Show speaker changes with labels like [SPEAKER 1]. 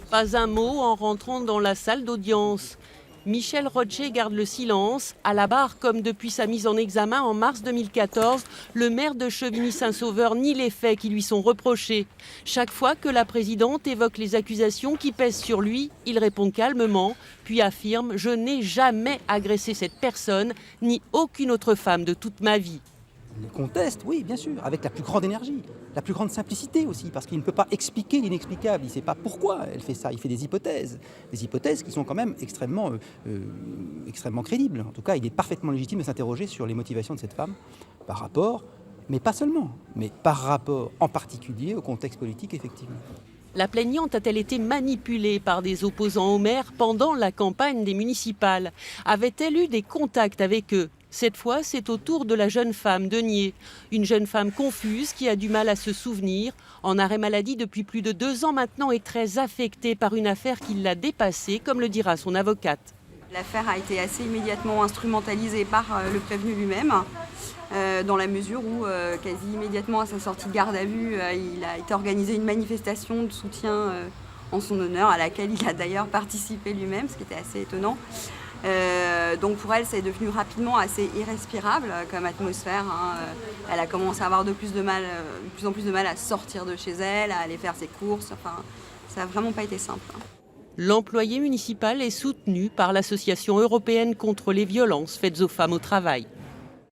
[SPEAKER 1] Pas un mot en rentrant dans la salle d'audience. Michel Rocher garde le silence. À la barre, comme depuis sa mise en examen en mars 2014, le maire de Chevigny-Saint-Sauveur nie les faits qui lui sont reprochés. Chaque fois que la présidente évoque les accusations qui pèsent sur lui, il répond calmement, puis affirme « Je n'ai jamais agressé cette personne, ni aucune autre femme de toute ma vie ».
[SPEAKER 2] Il conteste, oui, bien sûr, avec la plus grande énergie, la plus grande simplicité aussi, parce qu'il ne peut pas expliquer l'inexplicable. Il ne sait pas pourquoi elle fait ça. Il fait des hypothèses qui sont quand même extrêmement crédibles. En tout cas, il est parfaitement légitime de s'interroger sur les motivations de cette femme par rapport, mais pas seulement, mais par rapport en particulier au contexte politique, effectivement.
[SPEAKER 1] La plaignante a-t-elle été manipulée par des opposants au maire pendant la campagne des municipales? Avait-elle eu des contacts avec eux? Cette fois, c'est au tour de la jeune femme de nier. Une jeune femme confuse qui a du mal à se souvenir, en arrêt maladie depuis plus de 2 ans maintenant et très affectée par une affaire qui l'a dépassée, comme le dira son avocate.
[SPEAKER 3] L'affaire a été assez immédiatement instrumentalisée par le prévenu lui-même, dans la mesure où, quasi immédiatement à sa sortie de garde à vue, il a été organisé une manifestation de soutien en son honneur, à laquelle il a d'ailleurs participé lui-même, ce qui était assez étonnant. Donc pour elle, c'est devenu rapidement assez irrespirable comme atmosphère. Elle a commencé à avoir de plus en plus de mal à sortir de chez elle, à aller faire ses courses. Enfin, ça n'a vraiment pas été simple.
[SPEAKER 1] L'employé municipal est soutenu par l'Association européenne contre les violences faites aux femmes au travail.